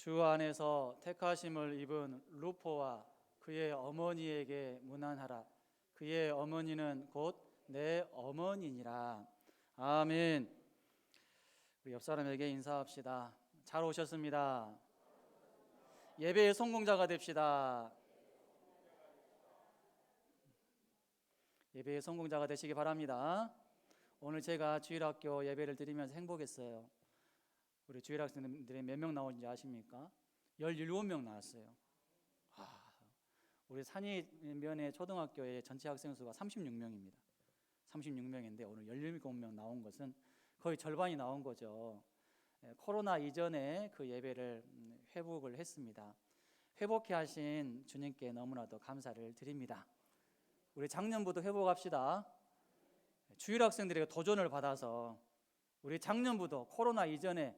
주 안에서 택하심을 입은 루포와 그의 어머니에게 문안하라. 그의 어머니는 곧 내 어머니니라. 아멘. 우리 옆 사람에게 인사합시다. 잘 오셨습니다. 예배의 성공자가 됩시다. 예배의 성공자가 되시기 바랍니다. 오늘 제가 주일학교 예배를 드리면서 행복했어요. 우리 주일학생들이 몇 명 나오는지 아십니까? 17명 나왔어요. 우리 산이면의 초등학교의 전체 학생 수가 36명입니다. 36명인데 오늘 17명 나온 것은 거의 절반이 나온 거죠. 코로나 이전에 그 예배를 회복을 했습니다. 회복해 하신 주님께 너무나도 감사를 드립니다. 우리 작년부터 회복합시다. 주일학생들에게 도전을 받아서 우리 작년부터 코로나 이전에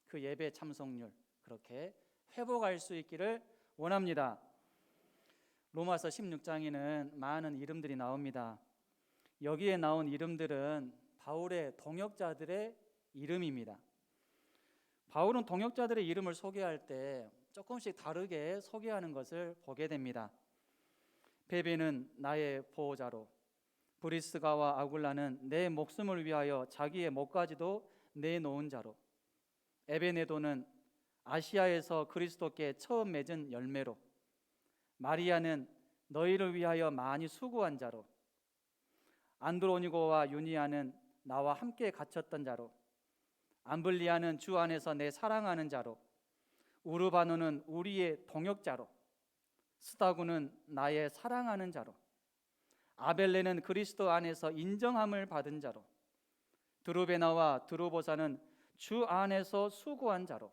그 예배 참석률 그렇게 회복할 수 있기를 원합니다. 로마서 16장에는 많은 이름들이 나옵니다. 여기에 나온 이름들은 바울의 동역자들의 이름입니다. 바울은 동역자들의 이름을 소개할 때 조금씩 다르게 소개하는 것을 보게 됩니다. 베베는 나의 보호자로, 브리스가와 아굴라는 내 목숨을 위하여 자기의 목까지도 내놓은 자로, 에베네도는 아시아에서 그리스도께 처음 맺은 열매로, 마리아는 너희를 위하여 많이 수고한 자로, 안드로니고와 유니아는 나와 함께 갇혔던 자로, 암블리아는 주 안에서 내 사랑하는 자로, 우르바노는 우리의 동역자로, 스다구는 나의 사랑하는 자로, 아벨레는 그리스도 안에서 인정함을 받은 자로, 드루베나와 드루보사는 주 안에서 수고한 자로,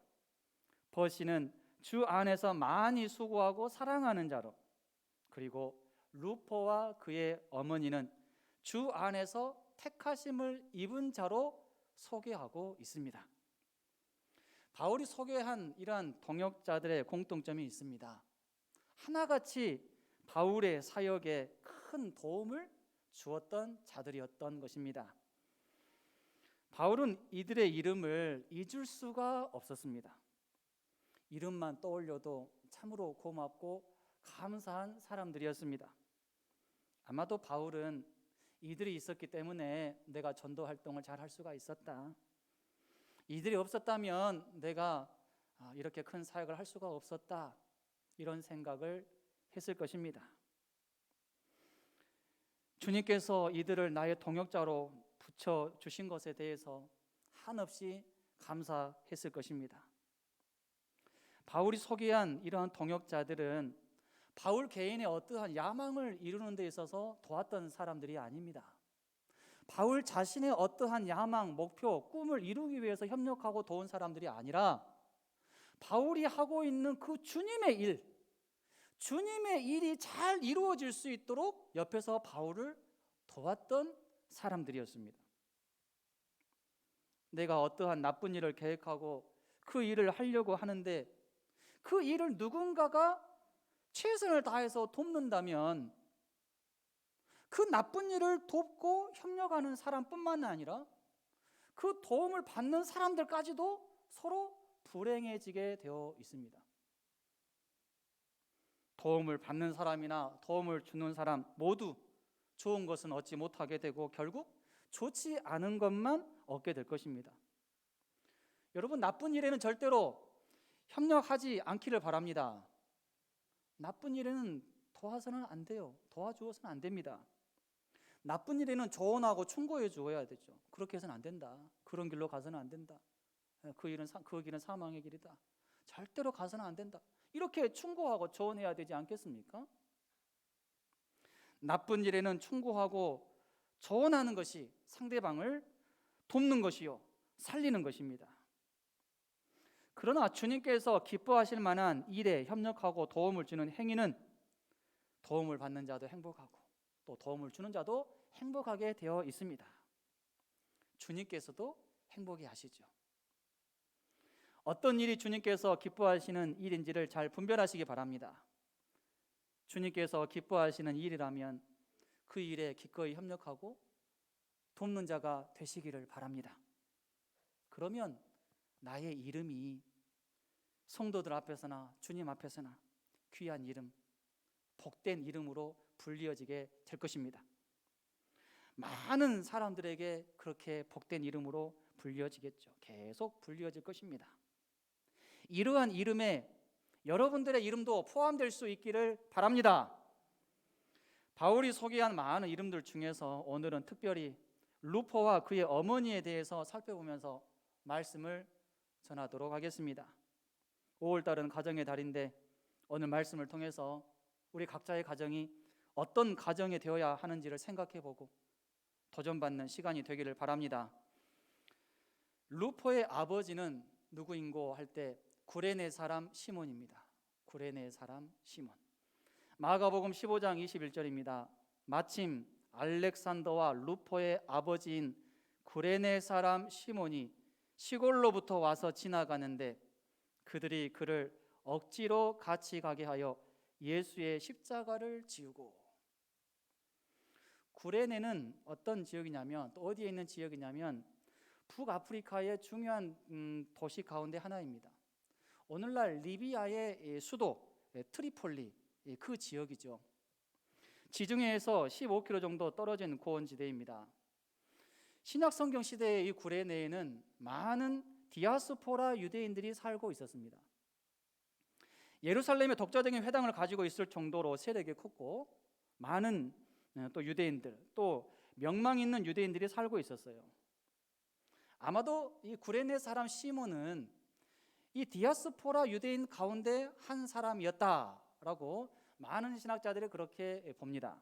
버시는 주 안에서 많이 수고하고 사랑하는 자로, 그리고 루포와 그의 어머니는 주 안에서 택하심을 입은 자로 소개하고 있습니다. 바울이 소개한 이러한 동역자들의 공통점이 있습니다. 하나같이 바울의 사역에 큰 도움을 주었던 자들이었던 것입니다. 바울은 이들의 이름을 잊을 수가 없었습니다. 이름만 떠올려도 참으로 고맙고 감사한 사람들이었습니다. 아마도 바울은 이들이 있었기 때문에 내가 전도 활동을 잘 할 수가 있었다. 이들이 없었다면 내가 이렇게 큰 사역을 할 수가 없었다. 이런 생각을 했을 것입니다. 주님께서 이들을 나의 동역자로 붙여주신 것에 대해서 한없이 감사했을 것입니다. 바울이 소개한 이러한 동역자들은 바울 개인의 어떠한 야망을 이루는 데 있어서 도왔던 사람들이 아닙니다. 바울 자신의 어떠한 야망, 목표, 꿈을 이루기 위해서 협력하고 도운 사람들이 아니라 바울이 하고 있는 그 주님의 일이 잘 이루어질 수 있도록 옆에서 바울을 도왔던 사람들이었습니다. 내가 어떠한 나쁜 일을 계획하고 그 일을 하려고 하는데 그 일을 누군가가 최선을 다해서 돕는다면 그 나쁜 일을 돕고 협력하는 사람뿐만 아니라 그 도움을 받는 사람들까지도 서로 불행해지게 되어 있습니다. 도움을 받는 사람이나 도움을 주는 사람 모두 좋은 것은 얻지 못하게 되고 결국 좋지 않은 것만 얻게 될 것입니다. 여러분, 나쁜 일에는 절대로 협력하지 않기를 바랍니다. 나쁜 일에는 도와서는 안 돼요. 도와주어서는 안 됩니다. 나쁜 일에는 조언하고 충고해 주어야 되죠. 그렇게 해서는 안 된다. 그런 길로 가서는 안 된다. 그 길은 사망의 길이다. 절대로 가서는 안 된다. 이렇게 충고하고 조언해야 되지 않겠습니까? 나쁜 일에는 충고하고 조언하는 것이 상대방을 돕는 것이요 살리는 것입니다. 그러나 주님께서 기뻐하실 만한 일에 협력하고 도움을 주는 행위는 도움을 받는 자도 행복하고 또 도움을 주는 자도 행복하게 되어 있습니다. 주님께서도 행복해 하시죠. 어떤 일이 주님께서 기뻐하시는 일인지를 잘 분별하시기 바랍니다. 주님께서 기뻐하시는 일이라면 그 일에 기꺼이 협력하고 돕는 자가 되시기를 바랍니다. 그러면 나의 이름이 성도들 앞에서나 주님 앞에서나 귀한 이름, 복된 이름으로 불리어지게 될 것입니다. 많은 사람들에게 그렇게 복된 이름으로 불리어지겠죠. 계속 불리어질 것입니다. 이러한 이름에 여러분들의 이름도 포함될 수 있기를 바랍니다. 바울이 소개한 많은 이름들 중에서 오늘은 특별히 루포와 그의 어머니에 대해서 살펴보면서 말씀을 전하도록 하겠습니다. 5월달은 가정의 달인데 오늘 말씀을 통해서 우리 각자의 가정이 어떤 가정이 되어야 하는지를 생각해보고 도전받는 시간이 되기를 바랍니다. 루포의 아버지는 누구인고 할 때 구레네 사람 시몬입니다. 구레네 사람 시몬. 마가복음 15장 21절입니다. 마침 알렉산더와 루포의 아버지인 구레네 사람 시몬이 시골로부터 와서 지나가는데 그들이 그를 억지로 같이 가게 하여 예수의 십자가를 지우고. 구레네는 어떤 지역이냐면, 또 어디에 있는 지역이냐면 북아프리카의 중요한 도시 가운데 하나입니다. 오늘날 리비아의 수도 트리폴리, 그 지역이죠. 지중해에서 15km 정도 떨어진 고원지대입니다. 신약 성경 시대의 이 구레네에는 많은 디아스포라 유대인들이 살고 있었습니다. 예루살렘에 독자적인 회당을 가지고 있을 정도로 세력이 컸고 많은 또 유대인들, 또 명망 있는 유대인들이 살고 있었어요. 아마도 이 구레네 사람 시몬은 이 디아스포라 유대인 가운데 한 사람이었다라고 많은 신학자들이 그렇게 봅니다.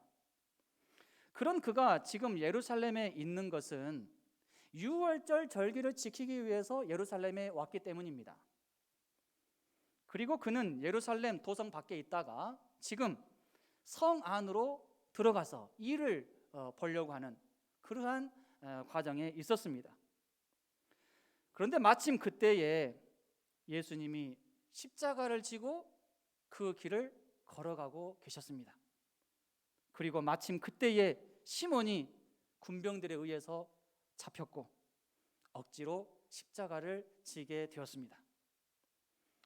그런 그가 지금 예루살렘에 있는 것은 유월절 절기를 지키기 위해서 예루살렘에 왔기 때문입니다. 그리고 그는 예루살렘 도성 밖에 있다가 지금 성 안으로 들어가서 일을 보려고 하는 그러한 과정에 있었습니다. 그런데 마침 그때에 예수님이 십자가를 지고 그 길을 걸어가고 계셨습니다. 그리고 마침 그때에 시몬이 군병들에 의해서 잡혔고 억지로 십자가를 지게 되었습니다.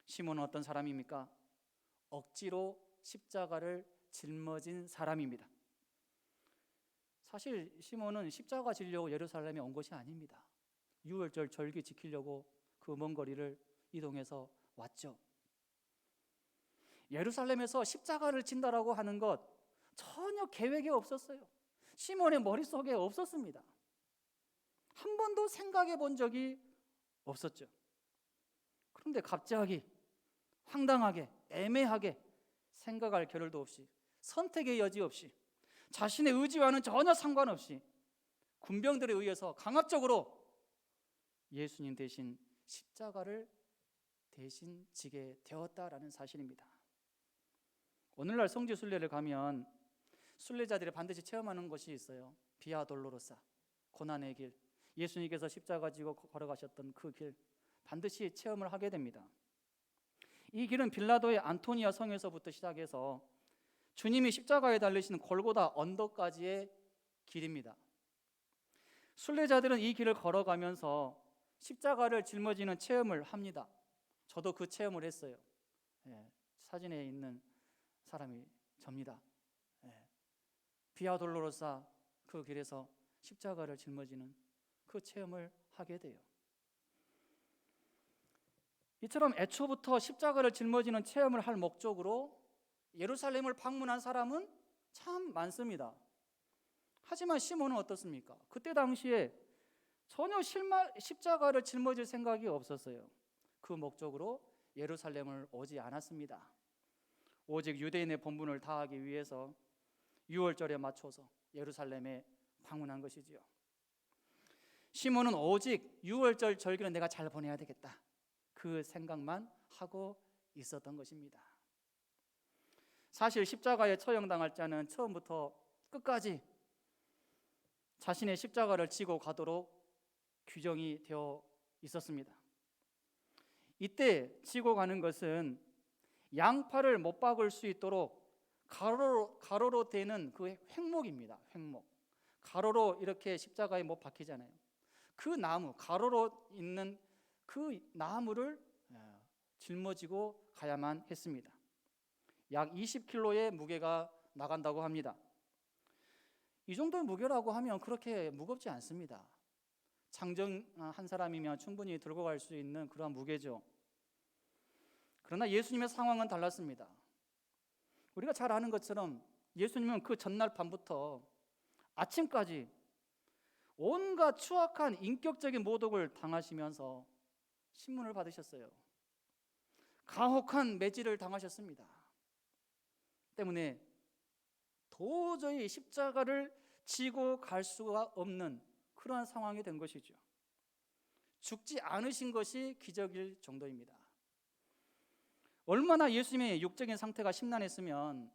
시몬은 어떤 사람입니까? 억지로 십자가를 짊어진 사람입니다. 사실 시몬은 십자가 지려고 예루살렘에 온 것이 아닙니다. 유월절 절기 지키려고 그 먼 거리를 이동해서 왔죠. 예루살렘에서 십자가를 진다라고 하는 것 전혀 계획에 없었어요. 시몬의 머릿속에 없었습니다. 한 번도 생각해 본 적이 없었죠. 그런데 갑자기 황당하게 애매하게 생각할 겨를도 없이 선택의 여지 없이 자신의 의지와는 전혀 상관없이 군병들에 의해서 강압적으로 예수님 대신 십자가를 대신 지게 되었다라는 사실입니다. 오늘날 성지 순례를 가면 순례자들이 반드시 체험하는 것이 있어요. 비아 돌로로사, 고난의 길, 예수님께서 십자가 지고 걸어가셨던 그 길 반드시 체험을 하게 됩니다. 이 길은 빌라도의 안토니아 성에서부터 시작해서 주님이 십자가에 달리시는 골고다 언덕까지의 길입니다. 순례자들은 이 길을 걸어가면서 십자가를 짊어지는 체험을 합니다. 저도 그 체험을 했어요. 사진에 있는 사람이 접니다. 비아 돌로로사 그 길에서 십자가를 짊어지는 그 체험을 하게 돼요. 이처럼 애초부터 십자가를 짊어지는 체험을 할 목적으로 예루살렘을 방문한 사람은 참 많습니다. 하지만 시몬은 어떻습니까? 그때 당시에 전혀 십자가를 짊어질 생각이 없었어요. 그 목적으로 예루살렘을 오지 않았습니다. 오직 유대인의 본분을 다하기 위해서 유월절에 맞춰서 예루살렘에 방문한 것이지요. 시몬은 오직 유월절 절기는 내가 잘 보내야 되겠다, 그 생각만 하고 있었던 것입니다. 사실 십자가에 처형당할 자는 처음부터 끝까지 자신의 십자가를 지고 가도록 규정이 되어 있었습니다. 이때 지고 가는 것은 양팔을 못 박을 수 있도록 가로로 되는 그 횡목입니다. 횡목. 가로로 이렇게 십자가에 못 박히잖아요. 그 나무, 가로로 있는 그 나무를 짊어지고 가야만 했습니다. 약 20kg의 무게가 나간다고 합니다. 이 정도의 무게라고 하면 그렇게 무겁지 않습니다. 장정 한 사람이면 충분히 들고 갈 수 있는 그러한 무게죠. 그러나 예수님의 상황은 달랐습니다. 우리가 잘 아는 것처럼 예수님은 그 전날 밤부터 아침까지 온갖 추악한 인격적인 모독을 당하시면서 신문을 받으셨어요. 가혹한 매질을 당하셨습니다. 때문에 도저히 십자가를 지고 갈 수가 없는 그러한 상황이 된 것이죠. 죽지 않으신 것이 기적일 정도입니다. 얼마나 예수님의 육적인 상태가 심란했으면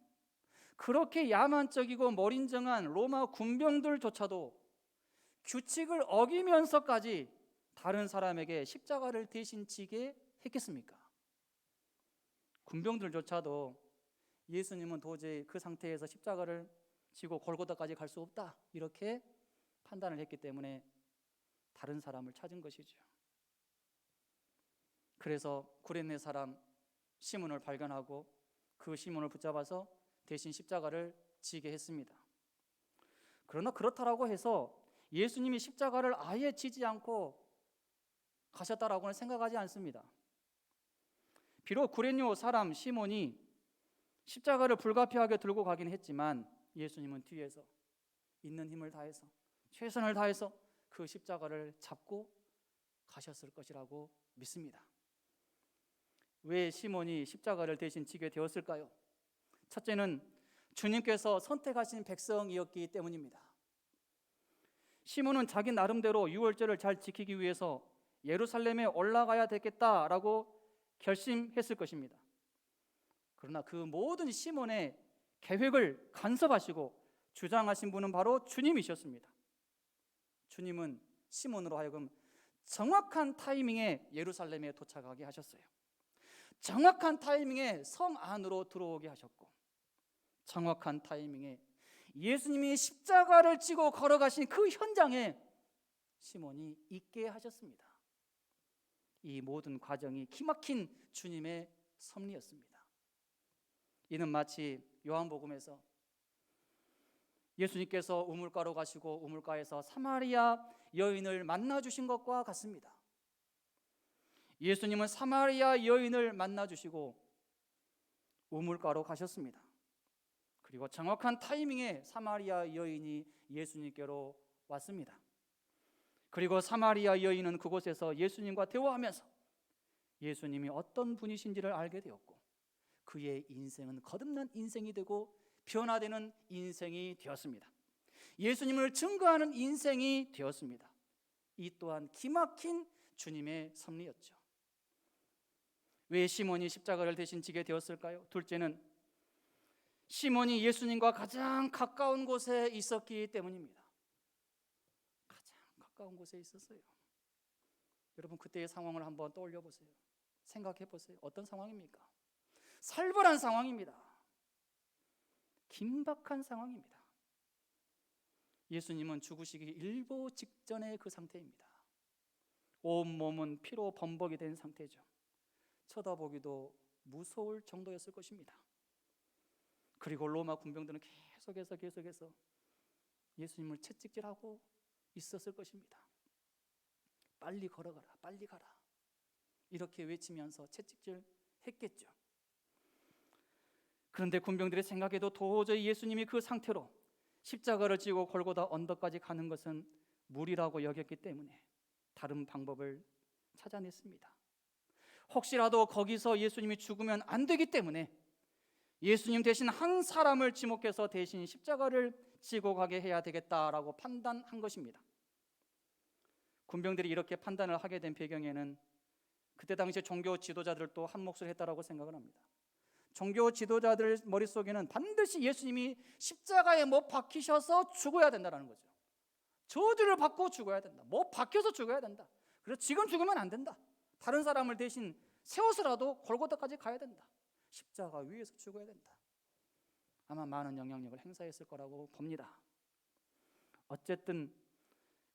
그렇게 야만적이고 머린정한 로마 군병들조차도 규칙을 어기면서까지 다른 사람에게 십자가를 대신 지게 했겠습니까? 군병들조차도 예수님은 도저히 그 상태에서 십자가를 지고 골고다까지 갈 수 없다, 이렇게 판단을 했기 때문에 다른 사람을 찾은 것이죠. 그래서 구레네 사람 시몬을 발견하고 그 시몬을 붙잡아서 대신 십자가를 지게 했습니다. 그러나 그렇다라고 해서 예수님이 십자가를 아예 지지 않고 가셨다라고는 생각하지 않습니다. 비록 구레네 사람 시몬이 십자가를 불가피하게 들고 가긴 했지만 예수님은 뒤에서 있는 힘을 다해서 최선을 다해서 그 십자가를 잡고 가셨을 것이라고 믿습니다. 왜 시몬이 십자가를 대신 지게 되었을까요? 첫째는 주님께서 선택하신 백성이었기 때문입니다. 시몬은 자기 나름대로 유월절을 잘 지키기 위해서 예루살렘에 올라가야 되겠다라고 결심했을 것입니다. 그러나 그 모든 시몬의 계획을 간섭하시고 주장하신 분은 바로 주님이셨습니다. 주님은 시몬으로 하여금 정확한 타이밍에 예루살렘에 도착하게 하셨어요. 정확한 타이밍에 성 안으로 들어오게 하셨고, 정확한 타이밍에 예수님이 십자가를 지고 걸어가신 그 현장에 시몬이 있게 하셨습니다. 이 모든 과정이 기막힌 주님의 섭리였습니다. 이는 마치 요한복음에서 예수님께서 우물가로 가시고 우물가에서 사마리아 여인을 만나 주신 것과 같습니다. 예수님은 사마리아 여인을 만나 주시고 우물가로 가셨습니다. 그리고 정확한 타이밍에 사마리아 여인이 예수님께로 왔습니다. 그리고 사마리아 여인은 그곳에서 예수님과 대화하면서 예수님이 어떤 분이신지를 알게 되었고, 그의 인생은 거듭난 인생이 되고 변화되는 인생이 되었습니다. 예수님을 증거하는 인생이 되었습니다. 이 또한 기막힌 주님의 섭리였죠. 왜 시몬이 십자가를 대신 지게 되었을까요? 둘째는 시몬이 예수님과 가장 가까운 곳에 있었기 때문입니다. 가장 가까운 곳에 있었어요. 여러분, 그때의 상황을 한번 떠올려 보세요. 생각해 보세요. 어떤 상황입니까? 살벌한 상황입니다. 긴박한 상황입니다. 예수님은 죽으시기 일보 직전의 그 상태입니다. 온몸은 피로 범벅이 된 상태죠. 쳐다보기도 무서울 정도였을 것입니다. 그리고 로마 군병들은 계속해서 예수님을 채찍질하고 있었을 것입니다. 빨리 걸어가라, 빨리 가라, 이렇게 외치면서 채찍질 했겠죠. 그런데 군병들의 생각에도 도저히 예수님이 그 상태로 십자가를 지고 골고다 언덕까지 가는 것은 무리라고 여겼기 때문에 다른 방법을 찾아냈습니다. 혹시라도 거기서 예수님이 죽으면 안 되기 때문에 예수님 대신 한 사람을 지목해서 대신 십자가를 지고 가게 해야 되겠다라고 판단한 것입니다. 군병들이 이렇게 판단을 하게 된 배경에는 그때 당시 종교 지도자들도 한 몫을 했다라고 생각을 합니다. 종교 지도자들 머릿속에는 반드시 예수님이 십자가에 못 박히셔서 죽어야 된다는 거죠. 저주를 받고 죽어야 된다, 못 박혀서 죽어야 된다, 그래서 지금 죽으면 안 된다, 다른 사람을 대신 세워서라도 골고다까지 가야 된다, 십자가 위에서 죽어야 된다. 아마 많은 영향력을 행사했을 거라고 봅니다. 어쨌든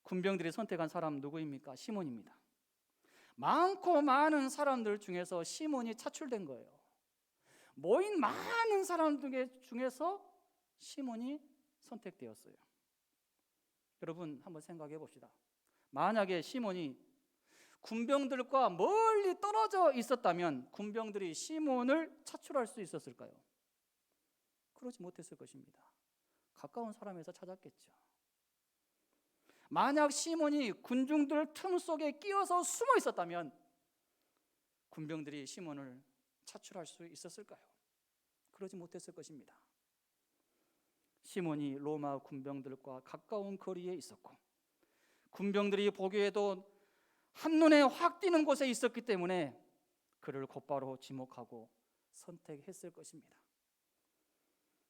군병들이 선택한 사람 누구입니까? 시몬입니다. 많고 많은 사람들 중에서 시몬이 차출된 거예요. 모인 많은 사람들 중에서 시몬이 선택되었어요. 여러분 한번 생각해 봅시다. 만약에 시몬이 군병들과 멀리 떨어져 있었다면 군병들이 시몬을 차출할 수 있었을까요? 그러지 못했을 것입니다. 가까운 사람에서 찾았겠죠. 만약 시몬이 군중들 틈 속에 끼어서 숨어 있었다면 군병들이 시몬을 차출할 수 있었을까요? 그러지 못했을 것입니다. 시몬이 로마 군병들과 가까운 거리에 있었고 군병들이 보기에도 한눈에 확 띄는 곳에 있었기 때문에 그를 곧바로 지목하고 선택했을 것입니다.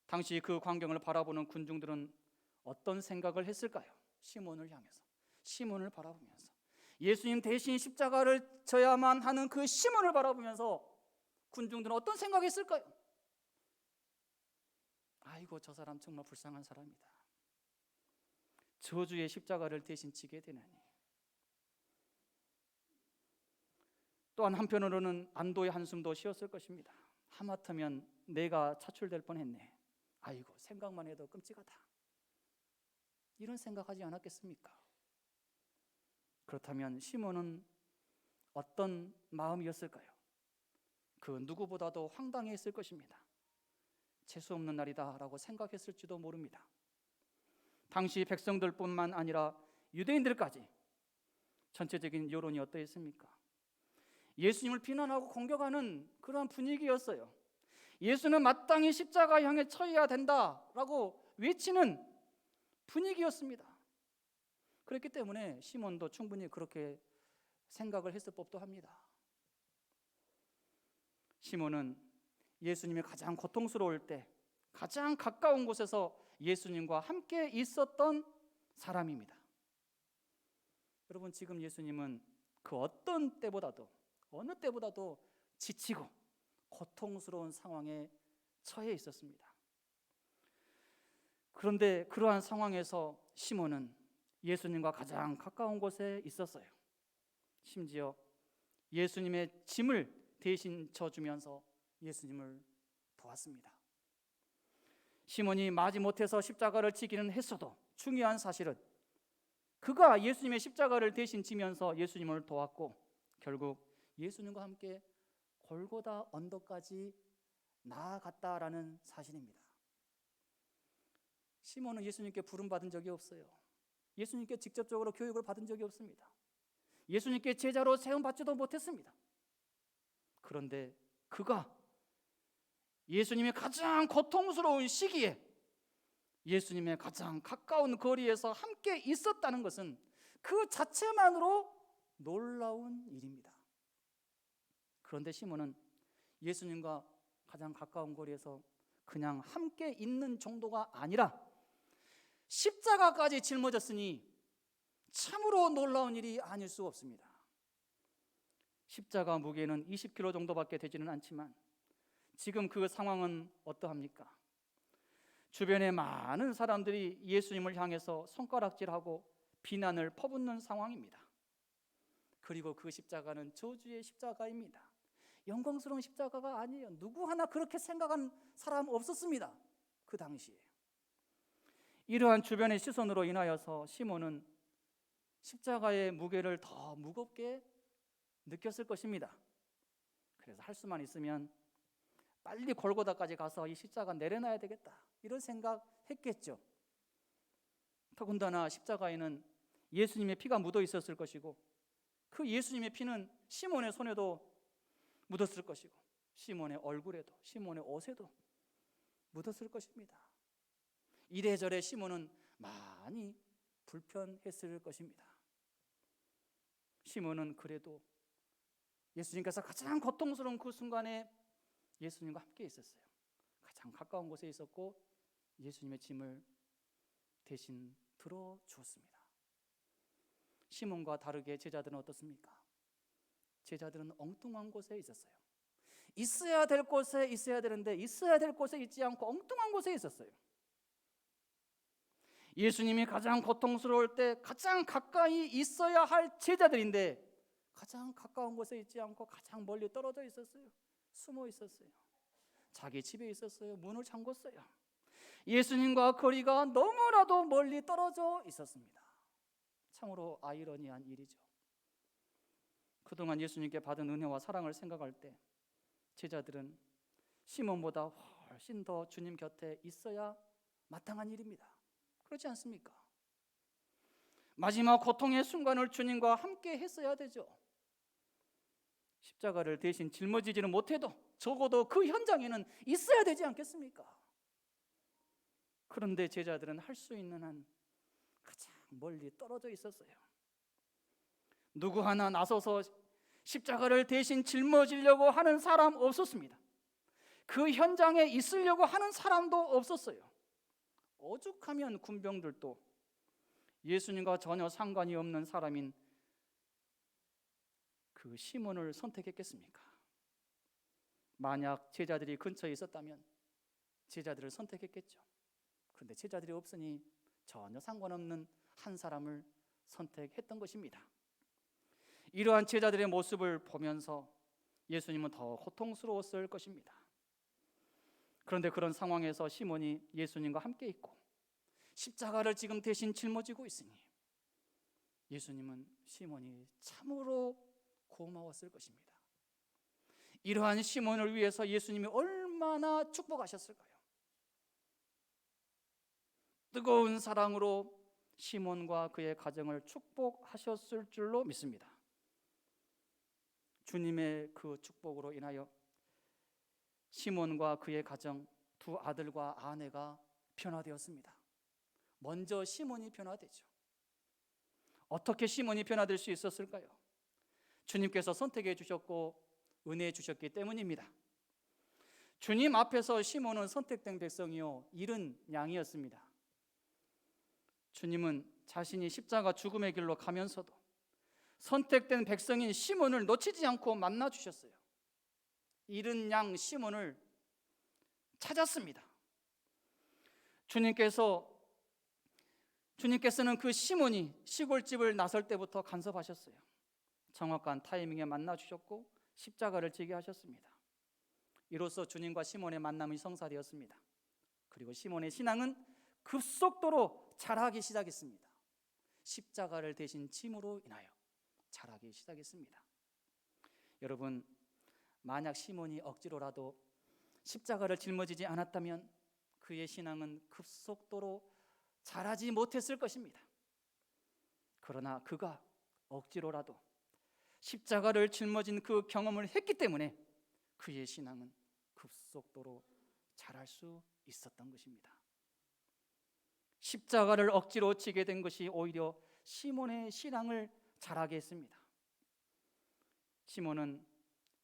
당시 그 광경을 바라보는 군중들은 어떤 생각을 했을까요? 시몬을 향해서, 시몬을 바라보면서, 예수님 대신 십자가를 져야만 하는 그 시몬을 바라보면서 군중들은 어떤 생각했을까요? 아이고, 저 사람 정말 불쌍한 사람이다. 저주의 십자가를 대신 지게 되나니. 또한 한편으로는 안도의 한숨도 쉬었을 것입니다. 하마터면 내가 차출될 뻔했네. 아이고, 생각만 해도 끔찍하다. 이런 생각하지 않았겠습니까? 그렇다면 시몬은 어떤 마음이었을까요? 그 누구보다도 황당했을 것입니다. 재수없는 날이다 라고 생각했을지도 모릅니다. 당시 백성들뿐만 아니라 유대인들까지 전체적인 여론이 어떠했습니까? 예수님을 비난하고 공격하는 그런 분위기였어요. 예수는 마땅히 십자가 향해 처해야 된다라고 외치는 분위기였습니다. 그렇기 때문에 시몬도 충분히 그렇게 생각을 했을 법도 합니다. 시몬은 예수님이 가장 고통스러울 때 가장 가까운 곳에서 예수님과 함께 있었던 사람입니다. 여러분, 지금 예수님은 그 어떤 때보다도, 어느 때보다도 지치고 고통스러운 상황에 처해 있었습니다. 그런데 그러한 상황에서 시몬은 예수님과 가장 가까운 곳에 있었어요. 심지어 예수님의 짐을 대신 져주면서 예수님을 도왔습니다. 시몬이 마지못해서 십자가를 지기는 했어도 중요한 사실은 그가 예수님의 십자가를 대신 지면서 예수님을 도왔고 결국 예수님과 함께 골고다 언덕까지 나아갔다라는 사실입니다. 시몬은 예수님께 부름받은 적이 없어요. 예수님께 직접적으로 교육을 받은 적이 없습니다. 예수님께 제자로 세움받지도 못했습니다. 그런데 그가 예수님의 가장 고통스러운 시기에 예수님의 가장 가까운 거리에서 함께 있었다는 것은 그 자체만으로 놀라운 일입니다. 그런데 시몬은 예수님과 가장 가까운 거리에서 그냥 함께 있는 정도가 아니라 십자가까지 짊어졌으니 참으로 놀라운 일이 아닐 수 없습니다. 십자가 무게는 20kg 정도밖에 되지는 않지만 지금 그 상황은 어떠합니까? 주변에 많은 사람들이 예수님을 향해서 손가락질하고 비난을 퍼붓는 상황입니다. 그리고 그 십자가는 저주의 십자가입니다. 영광스러운 십자가가 아니에요. 누구 하나 그렇게 생각한 사람 없었습니다. 그 당시에. 이러한 주변의 시선으로 인하여서 시몬은 십자가의 무게를 더 무겁게 느꼈을 것입니다. 그래서 할 수만 있으면 빨리 골고다까지 가서 이 십자가 내려놔야 되겠다, 이런 생각했겠죠. 더군다나 십자가에는 예수님의 피가 묻어 있었을 것이고 그 예수님의 피는 시몬의 손에도 묻었을 것이고 시몬의 얼굴에도 시몬의 옷에도 묻었을 것입니다. 이래저래 시몬은 많이 불편했을 것입니다. 시몬은 그래도 예수님께서 가장 고통스러운 그 순간에 예수님과 함께 있었어요. 가장 가까운 곳에 있었고 예수님의 짐을 대신 들어주었습니다. 시몬과 다르게 제자들은 어떻습니까? 제자들은 엉뚱한 곳에 있었어요. 있어야 될 곳에 있어야 되는데 있어야 될 곳에 있지 않고 엉뚱한 곳에 있었어요. 예수님이 가장 고통스러울 때 가장 가까이 있어야 할 제자들인데 가장 가까운 곳에 있지 않고 가장 멀리 떨어져 있었어요. 숨어 있었어요. 자기 집에 있었어요. 문을 잠궜어요. 예수님과 거리가 너무나도 멀리 떨어져 있었습니다. 참으로 아이러니한 일이죠. 그동안 예수님께 받은 은혜와 사랑을 생각할 때 제자들은 시몬보다 훨씬 더 주님 곁에 있어야 마땅한 일입니다. 그렇지 않습니까? 마지막 고통의 순간을 주님과 함께 했어야 되죠. 십자가를 대신 짊어지지는 못해도 적어도 그 현장에는 있어야 되지 않겠습니까? 그런데 제자들은 할 수 있는 한 가장 멀리 떨어져 있었어요. 누구 하나 나서서 십자가를 대신 짊어지려고 하는 사람 없었습니다. 그 현장에 있으려고 하는 사람도 없었어요. 오죽하면 군병들도 예수님과 전혀 상관이 없는 사람인 그 시몬을 선택했겠습니까? 만약 제자들이 근처에 있었다면 제자들을 선택했겠죠. 그런데 제자들이 없으니 전혀 상관없는 한 사람을 선택했던 것입니다. 이러한 제자들의 모습을 보면서 예수님은 더 고통스러웠을 것입니다. 그런데 그런 상황에서 시몬이 예수님과 함께 있고 십자가를 지금 대신 짊어지고 있으니 예수님은 시몬이 참으로 고마웠을 것입니다. 이러한 시몬을 위해서 예수님이 얼마나 축복하셨을까요? 뜨거운 사랑으로 시몬과 그의 가정을 축복하셨을 줄로 믿습니다. 주님의 그 축복으로 인하여 시몬과 그의 가정, 두 아들과 아내가 변화되었습니다. 먼저 시몬이 변화되죠. 어떻게 시몬이 변화될 수 있었을까요? 주님께서 선택해 주셨고 은혜해 주셨기 때문입니다. 주님 앞에서 시몬은 선택된 백성이요 잃은 양이었습니다. 주님은 자신이 십자가 죽음의 길로 가면서도 선택된 백성인 시몬을 놓치지 않고 만나 주셨어요. 잃은 양 시몬을 찾았습니다. 주님께서는 그 시몬이 시골집을 나설 때부터 간섭하셨어요. 정확한 타이밍에 만나 주셨고 십자가를 지게 하셨습니다. 이로써 주님과 시몬의 만남이 성사되었습니다. 그리고 시몬의 신앙은 급속도로 자라기 시작했습니다. 십자가를 대신 짐으로 인하여 자라기 시작했습니다. 여러분, 만약 시몬이 억지로라도 십자가를 짊어지지 않았다면 그의 신앙은 급속도로 자라지 못했을 것입니다. 그러나 그가 억지로라도 십자가를 짊어진 그 경험을 했기 때문에 그의 신앙은 급속도로 자랄 수 있었던 것입니다. 십자가를 억지로 지게 된 것이 오히려 시몬의 신앙을 자라게 했습니다. 시몬은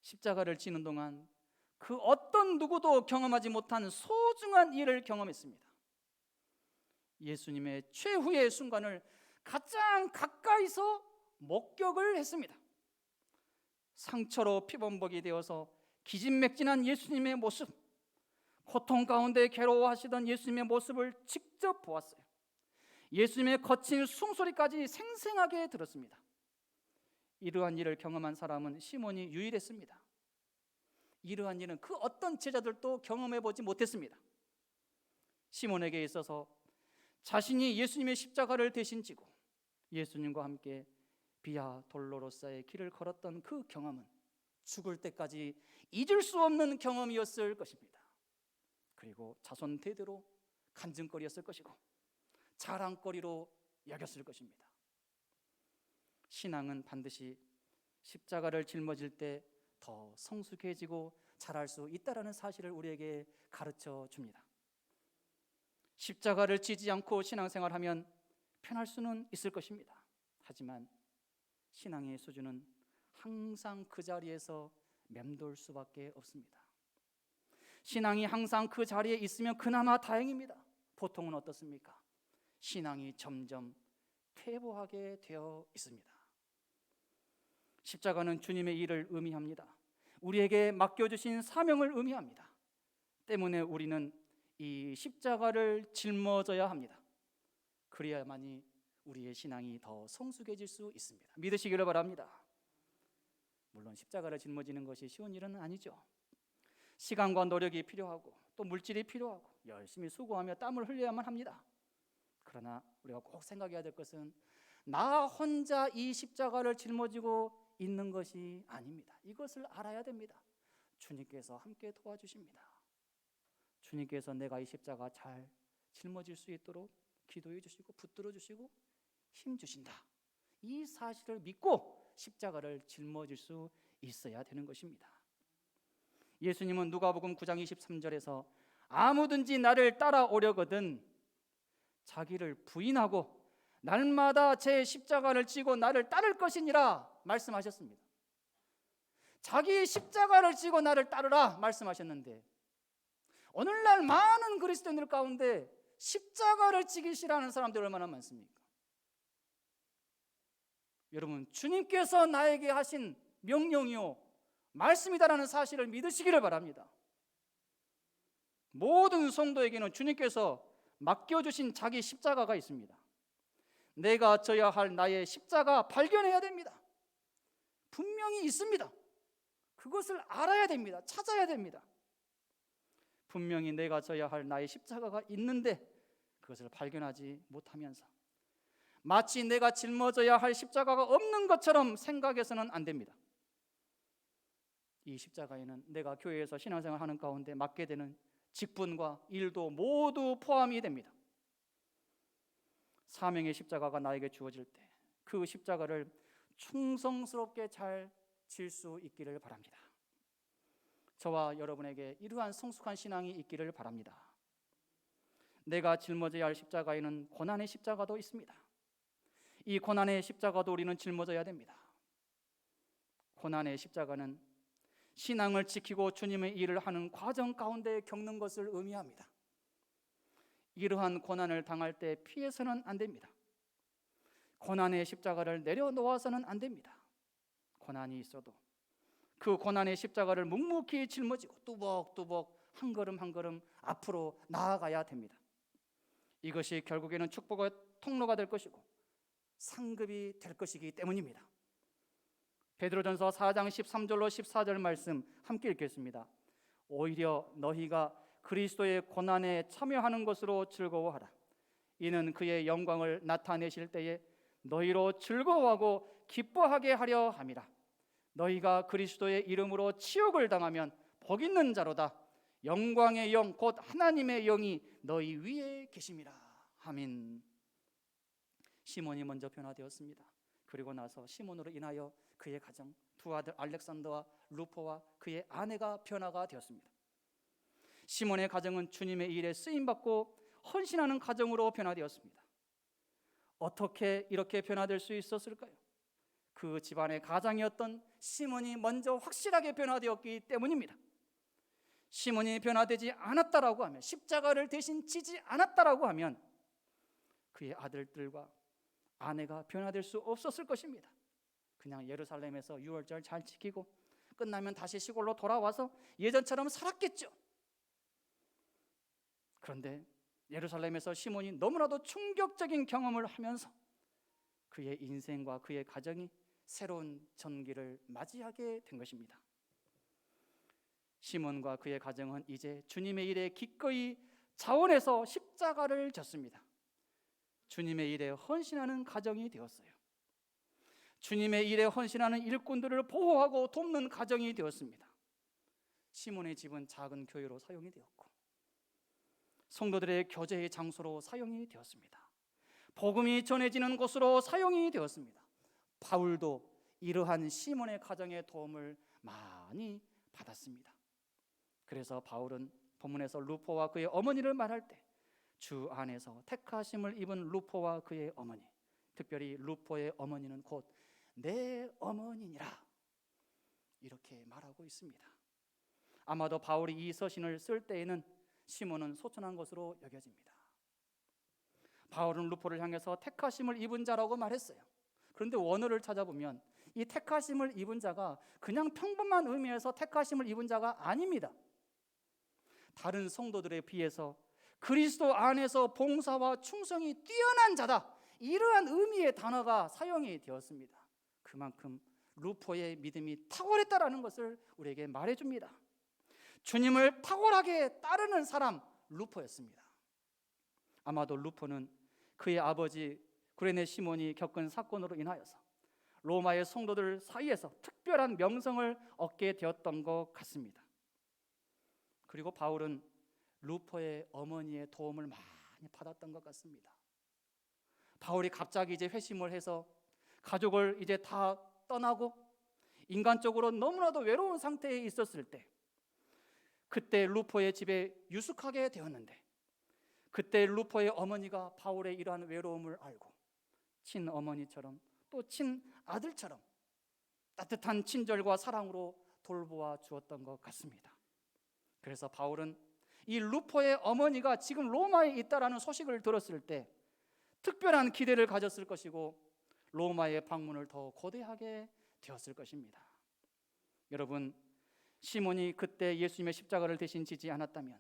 십자가를 지는 동안 그 어떤 누구도 경험하지 못한 소중한 일을 경험했습니다. 예수님의 최후의 순간을 가장 가까이서 목격을 했습니다. 상처로 피범벅이 되어서 기진맥진한 예수님의 모습, 고통 가운데 괴로워하시던 예수님의 모습을 직접 보았어요. 예수님의 거친 숨소리까지 생생하게 들었습니다. 이러한 일을 경험한 사람은 시몬이 유일했습니다. 이러한 일은 그 어떤 제자들도 경험해 보지 못했습니다. 시몬에게 있어서 자신이 예수님의 십자가를 대신 지고 예수님과 함께 비아 돌로로사의 길을 걸었던 그 경험은 죽을 때까지 잊을 수 없는 경험이었을 것입니다. 그리고 자손 대대로 간증거리였을 것이고 자랑거리로 여겼을 것입니다. 신앙은 반드시 십자가를 짊어질 때 더 성숙해지고 자랄 수 있다는 사실을 우리에게 가르쳐 줍니다. 십자가를 지지 않고 신앙생활하면 편할 수는 있을 것입니다. 하지만 신앙의 수준은 항상 그 자리에서 맴돌 수밖에 없습니다. 신앙이 항상 그 자리에 있으면 그나마 다행입니다. 보통은 어떻습니까? 신앙이 점점 퇴보하게 되어 있습니다. 십자가는 주님의 일을 의미합니다. 우리에게 맡겨주신 사명을 의미합니다. 때문에 우리는 이 십자가를 짊어져야 합니다. 그래야만이 우리의 신앙이 더 성숙해질 수 있습니다. 믿으시기를 바랍니다. 물론 십자가를 짊어지는 것이 쉬운 일은 아니죠. 시간과 노력이 필요하고 또 물질이 필요하고 열심히 수고하며 땀을 흘려야만 합니다. 그러나 우리가 꼭 생각해야 될 것은 나 혼자 이 십자가를 짊어지고 있는 것이 아닙니다. 이것을 알아야 됩니다. 주님께서 함께 도와주십니다. 주님께서 내가 이 십자가 잘 짊어질 수 있도록 기도해 주시고 붙들어 주시고 힘 주신다. 이 사실을 믿고 십자가를 짊어질 수 있어야 되는 것입니다. 예수님은 누가복음 9장 23절에서 아무든지 나를 따라오려거든 자기를 부인하고 날마다 제 십자가를 지고 나를 따를 것이니라 말씀하셨습니다. 자기 십자가를 지고 나를 따르라 말씀하셨는데 오늘날 많은 그리스도인들 가운데 십자가를 지기 싫어하는 사람들이 얼마나 많습니까? 여러분, 주님께서 나에게 하신 명령이요 말씀이다라는 사실을 믿으시기를 바랍니다. 모든 성도에게는 주님께서 맡겨주신 자기 십자가가 있습니다. 내가 져야 할 나의 십자가 발견해야 됩니다. 분명히 있습니다. 그것을 알아야 됩니다. 찾아야 됩니다. 분명히 내가 져야 할 나의 십자가가 있는데 그것을 발견하지 못하면서 마치 내가 짊어져야 할 십자가가 없는 것처럼 생각해서는 안 됩니다. 이 십자가에는 내가 교회에서 신앙생활하는 가운데 맡게 되는 직분과 일도 모두 포함이 됩니다. 사명의 십자가가 나에게 주어질 때 그 십자가를 충성스럽게 잘 질 수 있기를 바랍니다. 저와 여러분에게 이러한 성숙한 신앙이 있기를 바랍니다. 내가 짊어져야 할 십자가에는 고난의 십자가도 있습니다. 이 고난의 십자가도 우리는 짊어져야 됩니다. 고난의 십자가는 신앙을 지키고 주님의 일을 하는 과정 가운데 겪는 것을 의미합니다. 이러한 고난을 당할 때 피해서는 안 됩니다. 고난의 십자가를 내려놓아서는 안 됩니다. 고난이 있어도 그 고난의 십자가를 묵묵히 짊어지고 뚜벅뚜벅 한 걸음 한 걸음 앞으로 나아가야 됩니다. 이것이 결국에는 축복의 통로가 될 것이고 상급이 될 것이기 때문입니다. 베드로전서 4장 13절로 14절 말씀 함께 읽겠습니다. 오히려 너희가 그리스도의 고난에 참여하는 것으로 즐거워하라. 이는 그의 영광을 나타내실 때에 너희로 즐거워하고 기뻐하게 하려 함이라. 너희가 그리스도의 이름으로 치욕을 당하면 복 있는 자로다. 영광의 영 곧 하나님의 영이 너희 위에 계심이라. 아멘. 시몬이 먼저 변화되었습니다. 그리고 나서 시몬으로 인하여 그의 가정, 두 아들 알렉산더와 루포와 그의 아내가 변화가 되었습니다. 시몬의 가정은 주님의 일에 쓰임받고 헌신하는 가정으로 변화되었습니다. 어떻게 이렇게 변화될 수 있었을까요? 그 집안의 가장이었던 시몬이 먼저 확실하게 변화되었기 때문입니다. 시몬이 변화되지 않았다라고 하면, 십자가를 대신 지지 않았다라고 하면 그의 아들들과 아내가 변화될 수 없었을 것입니다. 그냥 예루살렘에서 유월절 잘 지키고 끝나면 다시 시골로 돌아와서 예전처럼 살았겠죠. 그런데 예루살렘에서 시몬이 너무나도 충격적인 경험을 하면서 그의 인생과 그의 가정이 새로운 전기를 맞이하게 된 것입니다. 시몬과 그의 가정은 이제 주님의 일에 기꺼이 자원해서 십자가를 졌습니다. 주님의 일에 헌신하는 가정이 되었어요. 주님의 일에 헌신하는 일꾼들을 보호하고 돕는 가정이 되었습니다. 시몬의 집은 작은 교회로 사용이 되었고 성도들의 교제의 장소로 사용이 되었습니다. 복음이 전해지는 곳으로 사용이 되었습니다. 바울도 이러한 시몬의 가정의 도움을 많이 받았습니다. 그래서 바울은 본문에서 루포와 그의 어머니를 말할 때 주 안에서 택하심을 입은 루포와 그의 어머니, 특별히 루포의 어머니는 곧 내 어머니니라 이렇게 말하고 있습니다. 아마도 바울이 이 서신을 쓸 때에는 시몬은 소천한 것으로 여겨집니다. 바울은 루포를 향해서 택하심을 입은 자라고 말했어요. 그런데 원어를 찾아보면 이 택하심을 입은 자가 그냥 평범한 의미에서 택하심을 입은 자가 아닙니다. 다른 성도들에 비해서 그리스도 안에서 봉사와 충성이 뛰어난 자다, 이러한 의미의 단어가 사용이 되었습니다. 그만큼 루포의 믿음이 탁월했다라는 것을 우리에게 말해줍니다. 주님을 탁월하게 따르는 사람 루포였습니다. 아마도 루포는 그의 아버지 구레네 시몬이 겪은 사건으로 인하여서 로마의 성도들 사이에서 특별한 명성을 얻게 되었던 것 같습니다. 그리고 바울은 루포의 어머니의 도움을 많이 받았던 것 같습니다. 바울이 갑자기 이제 회심을 해서 가족을 이제 다 떠나고 인간적으로 너무나도 외로운 상태에 있었을 때, 그때 루포의 집에 유숙하게 되었는데, 그때 루포의 어머니가 바울의 이러한 외로움을 알고 친어머니처럼 또 친아들처럼 따뜻한 친절과 사랑으로 돌보아 주었던 것 같습니다. 그래서 바울은 이 루포의 어머니가 지금 로마에 있다라는 소식을 들었을 때 특별한 기대를 가졌을 것이고 로마의 방문을 더 고대하게 되었을 것입니다. 여러분, 시몬이 그때 예수님의 십자가를 대신 지지 않았다면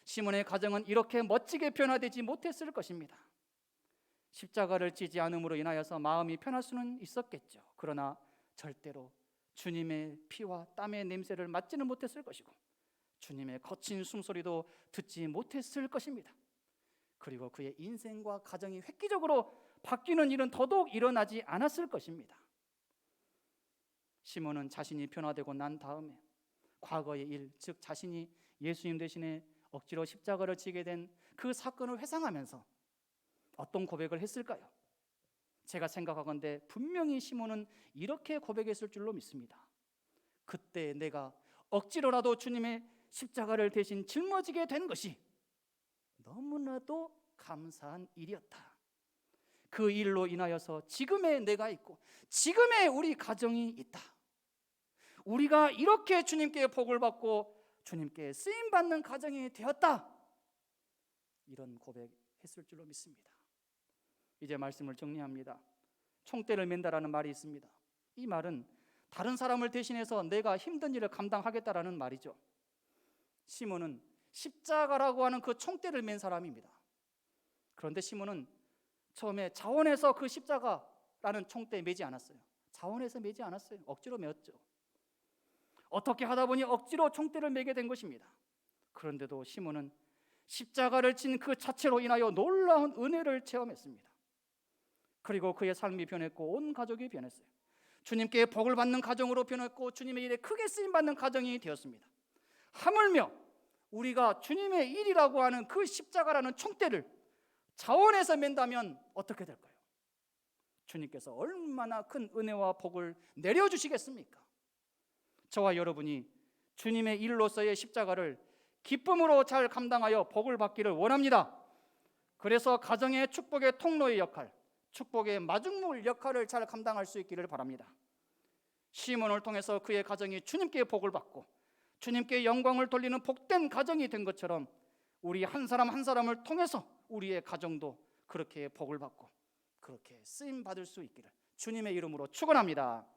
시몬의 가정은 이렇게 멋지게 변화되지 못했을 것입니다. 십자가를 지지 않음으로 인하여서 마음이 편할 수는 있었겠죠. 그러나 절대로 주님의 피와 땀의 냄새를 맡지는 못했을 것이고 주님의 거친 숨소리도 듣지 못했을 것입니다. 그리고 그의 인생과 가정이 획기적으로 바뀌는 일은 더더욱 일어나지 않았을 것입니다. 시몬은 자신이 변화되고 난 다음에 과거의 일, 즉 자신이 예수님 대신에 억지로 십자가를 지게 된 그 사건을 회상하면서 어떤 고백을 했을까요? 제가 생각하건대 분명히 시몬은 이렇게 고백했을 줄로 믿습니다. 그때 내가 억지로라도 주님의 십자가를 대신 짊어지게 된 것이 너무나도 감사한 일이었다. 그 일로 인하여서 지금의 내가 있고 지금의 우리 가정이 있다. 우리가 이렇게 주님께 복을 받고 주님께 쓰임받는 가정이 되었다. 이런 고백했을 줄로 믿습니다. 이제 말씀을 정리합니다. 총대를 맨다라는 말이 있습니다. 이 말은 다른 사람을 대신해서 내가 힘든 일을 감당하겠다라는 말이죠. 시몬은 십자가라고 하는 그 총대를 맨 사람입니다. 그런데 시몬은 처음에 자원해서 그 십자가라는 총대에 매지 않았어요. 자원해서 매지 않았어요. 억지로 매었죠. 어떻게 하다 보니 억지로 총대를 매게 된 것입니다. 그런데도 시몬은 십자가를 진 그 자체로 인하여 놀라운 은혜를 체험했습니다. 그리고 그의 삶이 변했고 온 가족이 변했어요. 주님께 복을 받는 가정으로 변했고 주님의 일에 크게 쓰임받는 가정이 되었습니다. 하물며 우리가 주님의 일이라고 하는 그 십자가라는 총대를 자원해서 맨다면 어떻게 될까요? 주님께서 얼마나 큰 은혜와 복을 내려주시겠습니까? 저와 여러분이 주님의 일로서의 십자가를 기쁨으로 잘 감당하여 복을 받기를 원합니다. 그래서 가정의 축복의 통로의 역할, 축복의 마중물 역할을 잘 감당할 수 있기를 바랍니다. 시몬을 통해서 그의 가정이 주님께 복을 받고 주님께 영광을 돌리는 복된 가정이 된 것처럼 우리 한 사람 한 사람을 통해서 우리의 가정도 그렇게 복을 받고 그렇게 쓰임 받을 수 있기를 주님의 이름으로 축원합니다.